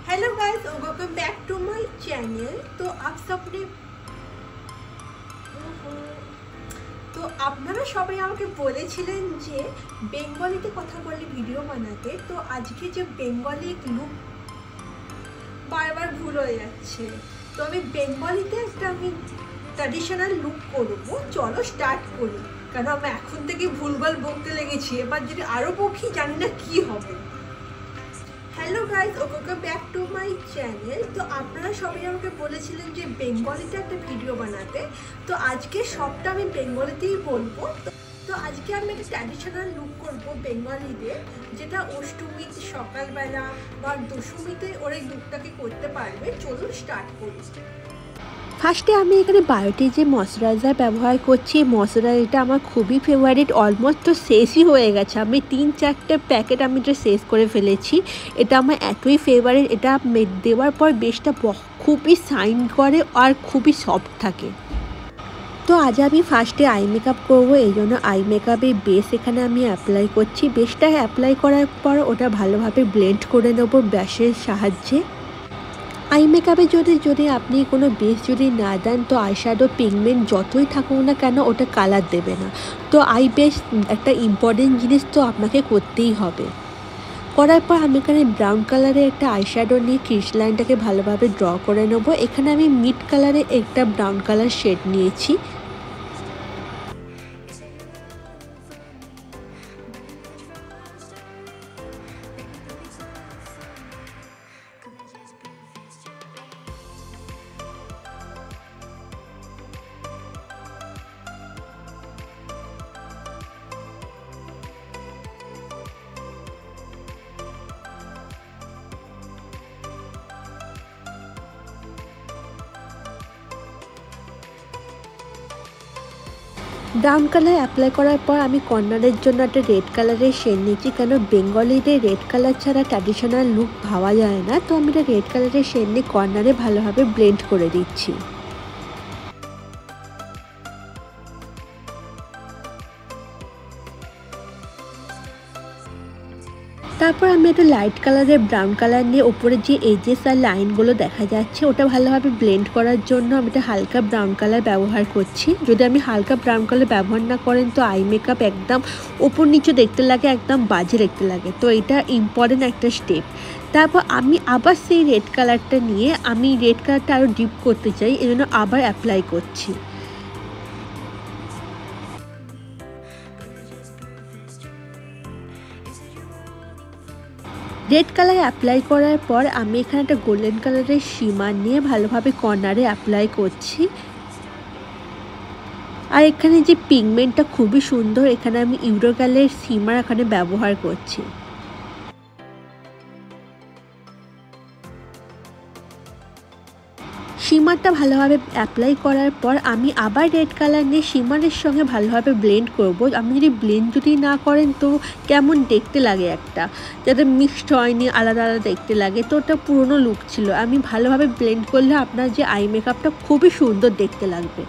Hello guys और welcome back to my channel. तो आप सबने তো আপনারা সবাই আমাকে বলেছিলেন যে বেঙ্গলিতে কথা বলে ভিডিও বানাতে। তো আজকে যে বেঙ্গলি লুক বারবার ভুল হয়ে যাচ্ছে, তো আমি বেঙ্গলিতে একটা ট্র্যাডিশনাল লুক করব। চলো স্টার্ট করি, কারণ আমি এখন থেকে ভুলভাল বলতে লেগেছি। এবার যদি আরও বকি জানি না কি হবে। Hello guys, welcome back to my channel. তো আপনারা সবাই আমাকে বলেছিলেন যে বেঙ্গলিতে একটা ভিডিও বানাতে, তো আজকে সবটা আমি বেঙ্গলিতেই বলবো। তো আজকে আমি একটা ট্র্যাডিশনাল লুক করবো বেঙ্গলিদের, যেটা অষ্টমীতে সকালবেলা বা দশমীতে ওরা এই লুকটাকে করতে পারবে। চলুন স্টার্ট করি। ফার্স্টে আমি এখানে বায়োটি যে ময়শ্চারাইজার ব্যবহার করছি, ময়শ্চারাইজারটা আমার খুবই ফেভারিট। অলমোস্ট তো শেষই হয়ে গেছে, আমি 3-4টে প্যাকেট আমি এটা শেষ করে ফেলেছি। এটা আমার এতই ফেভারিট, এটা দেওয়ার পর বেসটা খুবই শাইন করে আর খুবই সফট থাকে। তো আজ আমি ফার্স্টে আই মেকআপ করবো, এই জন্য আই মেকআপের বেস এখানে আমি অ্যাপ্লাই করছি। বেসটা অ্যাপ্লাই করার পর ওটা ভালোভাবে ব্লেন্ড করে নেবো ব্রাশের সাহায্যে। আই মেকআপে যদি আপনি কোনো বেস যদি না দেন, তো আইশ্যাডো পিগমেন্ট যতই থাকুক না কেন ওটা কালার দেবে না। তো আই বেস একটা ইম্পর্টেন্ট জিনিস, তো আপনাকে করতেই হবে। করার পর আমি এখানে ব্রাউন কালারে একটা আইশ্যাডো নিয়ে ক্রিস লাইনটাকে ভালোভাবে ড্র করে নেবো। এখানে আমি মিড কালারে একটা ব্রাউন কালার শেড নিয়েছি। ব্রাউন কালার অ্যাপ্লাই করার পর আমি কর্নারের জন্য একটা রেড কালারের শেড নিয়েছি, কেন বেঙ্গলিদের রেড কালার ছাড়া ট্র্যাডিশনাল লুক ভাবা যায় না। তো আমি এটা রেড কালারের শেড নিয়ে কর্নারে ভালোভাবে ব্লেন্ড করে দিচ্ছি। তারপর আমি একটা লাইট কালারের ব্রাউন কালার নিয়ে ওপরে যে এজেস আর লাইনগুলো দেখা যাচ্ছে ওটা ভালোভাবে ব্লেন্ড করার জন্য আমি একটা হালকা ব্রাউন কালার ব্যবহার করছি। যদি আমি হালকা ব্রাউন কালার ব্যবহার না করেন, তো আই মেকআপ একদম ওপর নিচে দেখতে লাগে, একদম বাজে দেখতে লাগে। তো এটা ইম্পর্টেন্ট একটা স্টেপ। তারপর আমি আবার সেই রেড কালারটা নিয়ে আমি রেড কালারটা আরও ডিপ করতে চাই, এই জন্য আবার অ্যাপ্লাই করছি। রেড কালার অ্যাপ্লাই করার পর আমি এখানে একটা গোল্ডেন কালারের শিমার নিয়ে ভালোভাবে কর্নারে অ্যাপ্লাই করছি। আর এখানে যে পিগমেন্টটা খুবই সুন্দর, এখানে আমি ইউরোকালের শিমার এখানে ব্যবহার করছি। শিমারটা ভালোভাবে অ্যাপ্লাই করার পর আমি আবার রেড কালার নিয়ে শিমারের সঙ্গে ভালোভাবে ব্লেন্ড করব। আপনি যদি না করেন, তো কেমন দেখতে লাগে একটা, যাতে মিক্সড হয়নি, আলাদা আলাদা দেখতে লাগে। তো ওটা পুরনো লুক ছিল। আমি ভালোভাবে ব্লেন্ড করলে আপনার যে আই মেকআপটা খুবই সুন্দর দেখতে লাগবে।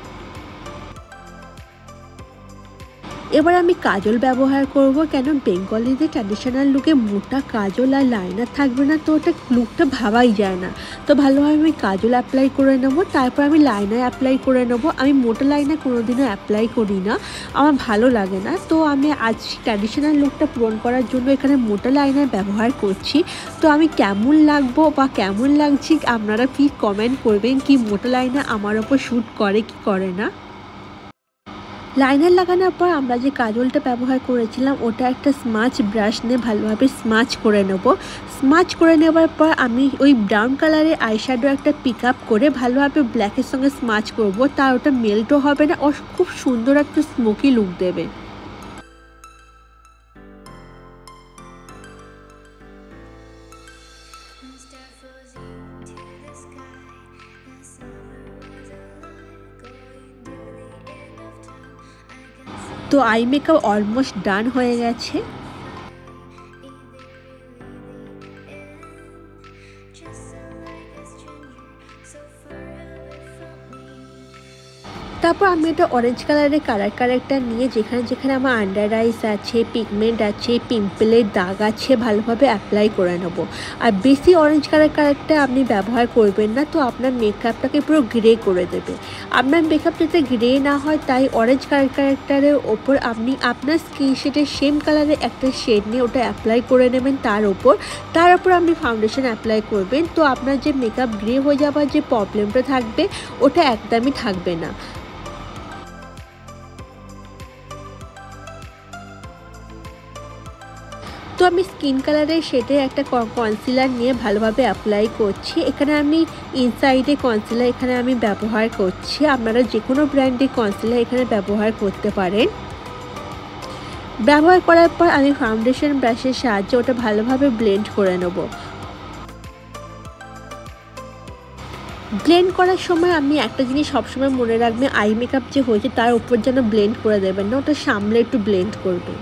এবার আমি কাজল ব্যবহার করব, কেন বেঙ্গলিদের ট্র্যাডিশনাল লুকে মোটা কাজল আর লাইনার থাকবে না, তো ওটা লুকটা ভাবাই যায় না। তো ভালোভাবে আমি কাজল অ্যাপ্লাই করে নেবো, তারপর আমি লাইনার অ্যাপ্লাই করে নেবো। আমি মোটা লাইনার কোনোদিনও অ্যাপ্লাই করি না, আমার ভালো লাগে না। তো আমি আজ ট্র্যাডিশনাল লুকটা পূরণ করার জন্য এখানে মোটা লাইনার ব্যবহার করছি। তো আমি কেমন লাগবো বা কেমন লাগছে আপনারা প্লিজ কমেন্ট করবেন, কি মোটা লাইনার আমার ওপর শ্যুট করে কি করে না। লাইনার লাগানোর পর আমরা যে কাজলটা ব্যবহার করেছিলাম ওটা একটা স্মাচ ব্রাশ নিয়ে ভালোভাবে স্মাচ করে নেব। স্মাচ করে নেবার পর আমি ওই ব্রাউন কালারের আইশ্যাডো একটা পিক আপ করে ভালোভাবে ব্ল্যাকের সঙ্গে স্মাচ করব। তার ওটা মেল্টও হবে না, ও খুব সুন্দর একটা স্মোকি লুক দেবে। তো আই মেকআপ অলমোস্ট ডান হয়ে গেছে। তারপর আমি এটা অরেঞ্জ কালারের কালারটা নিয়ে যেখানে যেখানে আমার আন্ডার আইস আছে, পিগমেন্ট আছে, পিম্পলের দাগ আছে ভালোভাবে অ্যাপ্লাই করে নেবো। আর বেশি অরেঞ্জ কালারটা আপনি ব্যবহার করবেন না, তো আপনার মেকআপটাকে পুরো গ্রে করে দেবে। আপনার মেকআপ যাতে গ্রে না হয় তাই অরেঞ্জ কালারের ওপর আপনি আপনার স্কিন শেডের সেম কালারের একটা শেড নিয়ে ওটা অ্যাপ্লাই করে নেবেন তার ওপর আপনি ফাউন্ডেশন অ্যাপ্লাই করবেন। তো আপনার যে মেকআপ গ্রে হয়ে যাওয়ার যে প্রবলেমটা থাকবে ওটা একদমই থাকবে না। তো আমি স্কিন কালারের শেডে একটা কনসিলার নিয়ে ভালোভাবে অ্যাপ্লাই করছি। এখানে আমি ইনসাইডে কনসিলার এখানে আমি ব্যবহার করছি। আপনারা যে কোনো ব্র্যান্ডের কনসিলার এখানে ব্যবহার করতে পারেন। ব্যবহার করার পর আমি ফাউন্ডেশন ব্রাশের সাহায্যে ওটা ভালোভাবে ব্লেন্ড করে নেব। ব্লেন্ড করার সময় আমি একটা জিনিস সবসময় মনে রাখবেন, আই মেকআপ যে হয়েছে তার উপর যেন ব্লেন্ড করে দেবেন না, ওটা সামলে একটু ব্লেন্ড করবেন।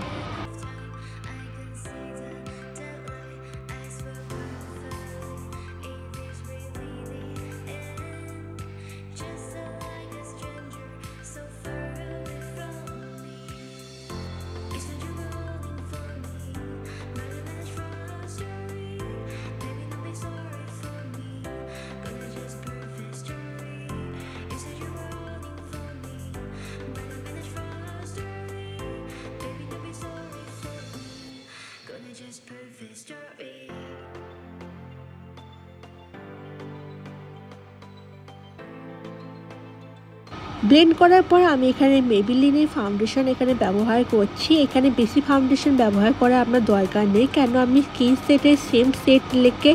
ব্লেন্ড করার পর আমি এখানে মেবিলিনের ফাউন্ডেশন এখানে ব্যবহার করছি। এখানে বেশি ফাউন্ডেশন ব্যবহার করা আপনার দরকার নেই, কেন আপনি স্কিন সেটের সেম সেট লেগে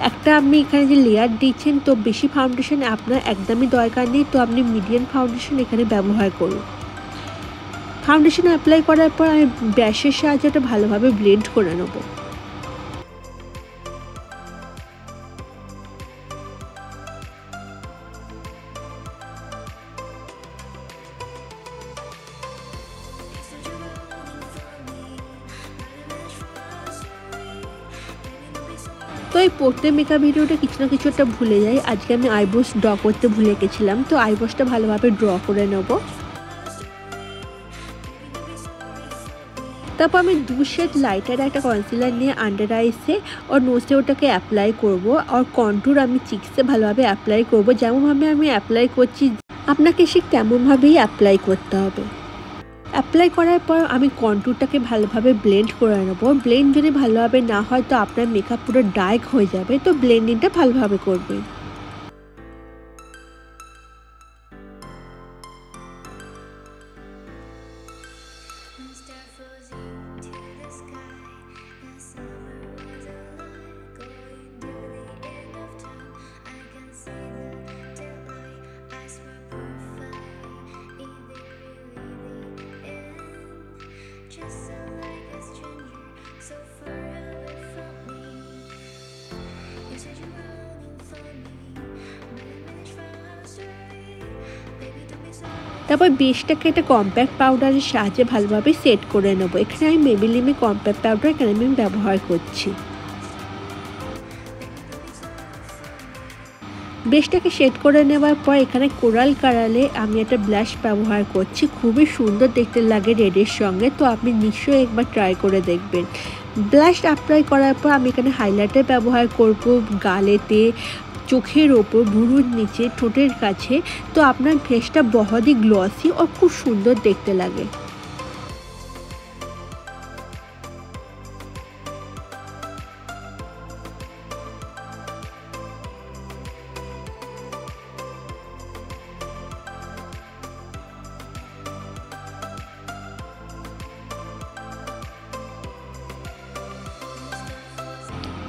একটা আপনি এখানে যে লেয়ার দিচ্ছেন, তো বেশি ফাউন্ডেশন আপনার একদমই দরকার নেই। তো আপনি মিডিয়াম ফাউন্ডেশন এখানে ব্যবহার করুন। ফাউন্ডেশন অ্যাপ্লাই করার পর আমি ব্রাশের সাহায্যে এটা ভালোভাবে ব্লেন্ড করে নেব। তো এই প্রত্যেক মেকআপ ভিডিওটা কিছু না কিছু একটা ভুলে যাই। আজকে আমি আইব্রোস ড্র করতে ভুলে গেছিলাম, তো আইব্রোসটা ভালোভাবে ড্র করে নেব। তারপর আমি 2 শেড লাইটার একটা কনসিলার নিয়ে আন্ডার আইসে আর নোজে ওটাকে অ্যাপ্লাই করব। আর কন্টুর আমি চিকসে ভালোভাবে অ্যাপ্লাই করব। যেমনভাবে আমি অ্যাপ্লাই করছি আপনাকে ঠিক তেমনভাবেই অ্যাপ্লাই করতে হবে। অ্যাপ্লাই করার পর আমি কন্টুরটাকে ভালোভাবে ব্লেন্ড করে নেব। ব্লেন্ড যদি ভালোভাবে না হয় তো আপনার মেকআপ পুরো ডার্ক হয়ে যাবে, তো ব্লেন্ডিংটা ভালোভাবে করবেন। তারপর বেসটাকে একটা কম্প্যাক্ট পাউডারের সাহায্যে ভালোভাবে সেট করে নেব। এখানে আমি মেবিলিনের কম্প্যাক্ট পাউডার এখানে আমি ব্যবহার করছি। বেসটাকে সেট করে নেওয়ার পর এখানে কোরাল কালারে আমি একটা ব্লাশ ব্যবহার করছি। খুবই সুন্দর দেখতে লাগে রেডের সঙ্গে, তো আপনি নিশ্চয়ই একবার ট্রাই করে দেখবেন। ব্লাশ অ্যাপ্লাই করার পর আমি এখানে হাইলাইটার ব্যবহার করব গালেতে, চোখের ওপর, ভুরুর নিচে, ঠোঁটের কাছে। তো আপনার ফেসটা বহুতই গ্লসি ও খুব সুন্দর দেখতে লাগে।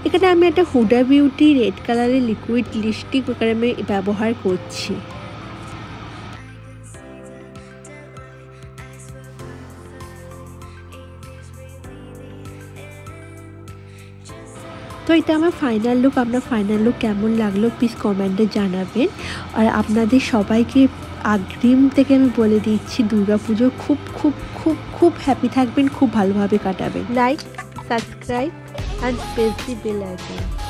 এখানে আমি একটা হুডা বিউটি রেড কালারের লিকুইড লিপস্টিক এখানে আমি ব্যবহার করছি। তো এটা আমার ফাইনাল লুক। আপনার ফাইনাল লুক কেমন লাগলো প্লিজ কমেন্টে জানাবেন। আর আপনাদের সবাইকে অগ্রিম থেকে আমি বলে দিচ্ছি দুর্গাপুজো খুব খুব খুব খুব হ্যাপি থাকবেন, খুব ভালোভাবে কাটাবেন। Like, subscribe and press the bell icon.